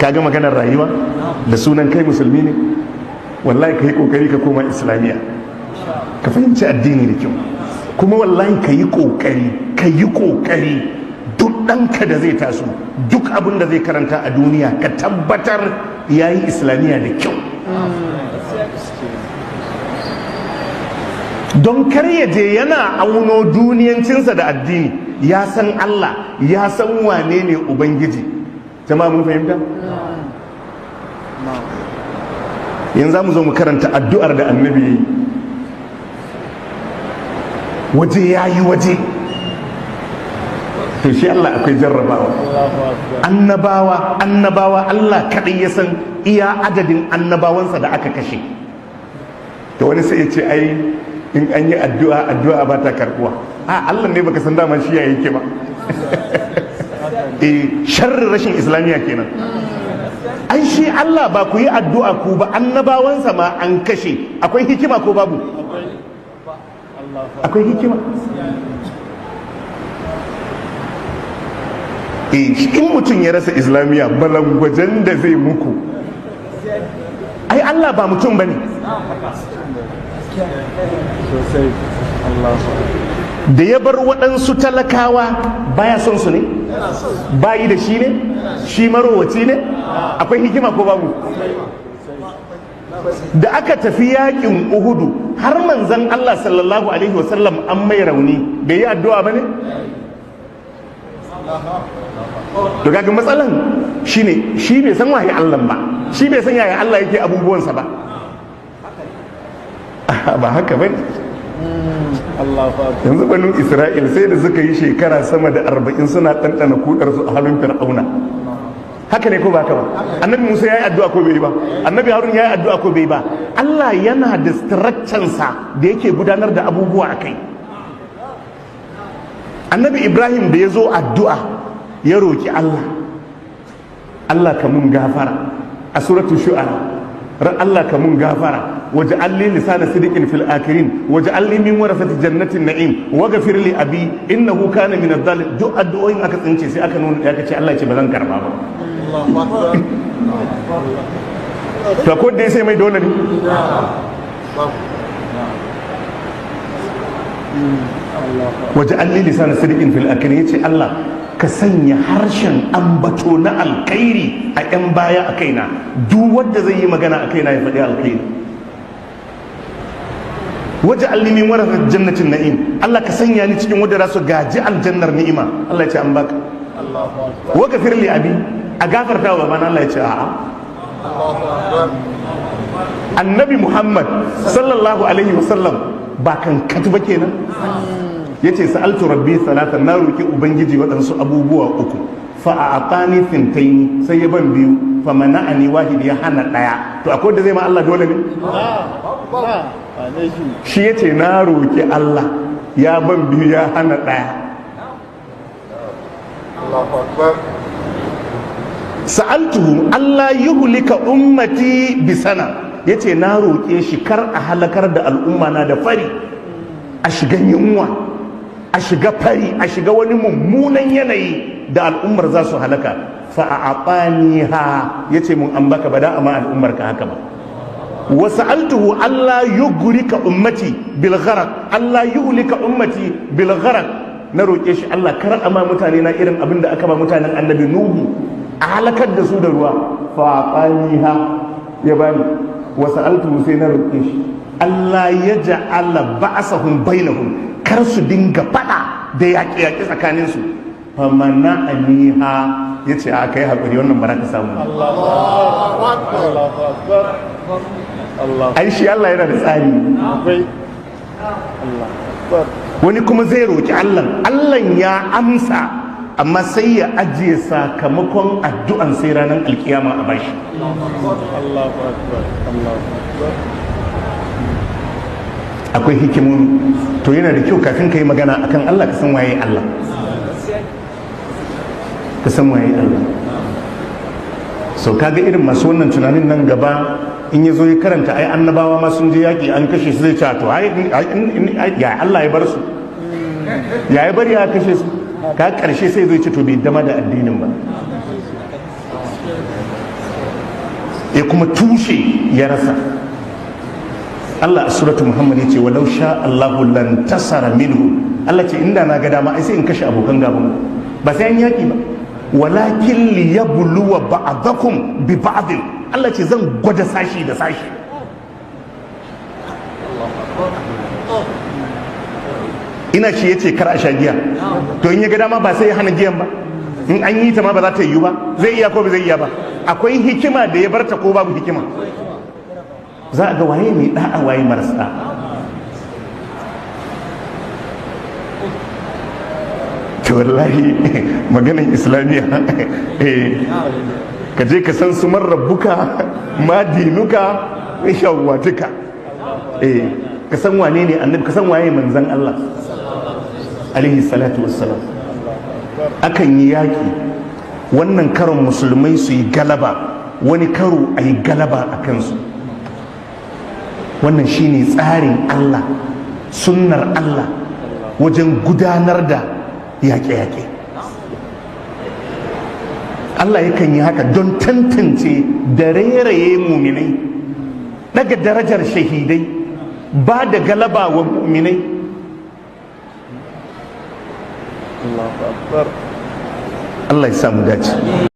kaga maganar rayuwa da sunan kai musulmi ne, wallahi ka yi kokari ka koma islamiyya ka fahimci addini da kyau, kuma wallahi ka yi kokari duk ɗanka da zai taso duk abin da zai karanta a duniya ka tabbatar ya yi islamiyya da kyau, don kar ya je yana auno duniyancinsa da addini. Ya san Allah, ya san wane ne Ubangiji. Jama'a mun fahimta? Yanzu za mu zo mu karanta addu'ar da annabi ya yi. Waje ya yi waje. To shi Allah akwai jarrabawa. Annabawa Allah kaɗai ya san iya adadin annabawansa da aka kashe. To wani sai ya ce ai in an yi addu'a ba ta karbuwa. Allah ne baka san dama shi ya yake ba. Sharrin rashin islamiyya kenan. Ai shi Allah ba ku yi addu'a ku ba, annabawansa ma an kashe. Akwai hikima ko babu? Akwai hikima. In mutum ya rasa islamiyya balangwajen da zai muku, ai Allah ba mutum bane. Da ya bar waɗansu talakawa baya son su ne? Bayi da shi ne? Shi marowaci ne? Akwai hikima ko babu? Da aka tafi yakin Uhudu har manzan Allah sallallahu alaihi wasallam an mai rauni, bai yi addu'a ba ne? To kaga matsalan shine shi bai san waye Allah ba, shi bai san yaya Allah yake abubuwansa ba. Ba haka bane. Yanzu banu Isra'il sai da suka yi shekara sama da 40 suna ɗanɗana kudar su a hannun Fir'auna. Haka ne ko ba haka ba? Annabi Musa ya yi addu'a ko bai yi ba? Annabi Harun ya yi addu'a ko bai yi ba? Allah yana da structure-sa da yake gudanar da abubuwa a kai. Annabi Ibrahim da ya zo addu'a ya roki Allah, Allah ka mun gafara a suratul Shu'ara. Allah ka mun gafara waj'al li lisana sidqin fil akhirin waj'al li min warasati jannatin na'im waghfir li abi innahu kana min adh-dhalin. duk addu'o'in aka tsince sai aka nuna ya kace Allah ya ce ba zan karba ba. to ko dai sai mai dole ne. waj'al li lisana sidqin fil akhirin, yace Allah ka sanya harshen ambato na alkhairi a 'yan baya a kaina, duk wanda zai yi magana a kaina ya faɗi alkhairi. waje allimin warasar jannatin na'im, Allah ka sanya ni cikin wadda za su gaji aljannar ni'ima. Allah ya ce an baka. wa gafir li abi, a gafarta wa babana. Allah ya ce a'a. Annabi Muhammad sallallahu alaihi wasallam ba kan katuba kenan. yace sa'altu rabbi salatan, na roki ubangiji waɗansu abubuwa uku, fa a'tani thintaini, sai ya ban biyu, fa mana'ani wahid, ya hana daya. To akwai da zai ma Allah dole ne? Shi yace na roki Allah, ya ban biyu ya hana daya. Allahu akbar. Sa'altuhu Allah yuhlika ummati bisana, yace na roke shi kar a halakar da al'umma na da fari, a shigan yunwa, a shiga fari, a shiga wani mummunan yanayi da al'ummar za su halaka. Fa'aɓani ha, ya ce mun an baka ba da amma al'ummar ka haka ba. Wasu altuhu Allah yugurika ummati bilgharak, Allah yuhlika ummati bilgharak, na roƙe shi Allah kar ama mutane na irin abin da aka ba mutanen annabi Nuhu, a halakar da su da ruwa. Fa'aɓani ha, ya bani. Wasu altuhu sai na roƙe shi Allah ya ja'ala ba'asahum bainahum, kar su dinga fada da yaƙe-yaƙe tsakaninsu. Famana aniha, ya ce a kai haƙuri, wannan bara ka samu. Ai shi Allah yana da tsari. Wani kuma zai roƙi Allah, Allah ya amsa, amma sai ya ajiye sakamakon addu'an sai ranar alkiyama a bashi. Akwai hikimomi. To yana da kyau kafin ka yi magana akan Allah ka san waye Allah, ka san waye Allah. So kaga irin masu wannan tunanin nan gaba in ya zo ya karanta ai annabawa ma sun je yaƙi an kashe su, zai ce to ya Allah ya bar su, ya yi bari ya kashe su. Ka karshe sai zai ce to bai dama da addinin ba. ya kuma tushe ya rasa. Allah a suratu Muhammad ya ce walau sha Allahu lan tasara minhu, Allah ce inda na ga dama ai sai in kashe abokan gaban ba sai an yaki ba, walakin liyabluwa ba'dakum bi ba'd, Allah ce zan gwada sashi da sashi. Ina shi yace kar a sha giya, to in ya ga dama ba sai ya hana giyan ba, in an yi ta ma ba za ta yiwu ba, zai iya ko ba zai iya ba? Akwai hikima da ya barta ko babu hikima? Za a ga waye mai da'a waye marasa da'a. To wallahi maganin islamiyya ka je ka san su man rabbuka ma dinuka shawwatuka, ka san wane ne annabi, ka san waye manzon Allah alaihi salatu wassalam. Akan yi yaki, wannan karon musulmai su yi galaba, wani karo a yi galaba a kansu. Wannan shine tsarin Allah, sunnar Allah wajen gudanar da yaƙe-yaƙe. Allah yakan yi haka don tantance da rairaye muminai, daga darajar shahidai, ba da galaba wa muminai. Allah ya samu dace.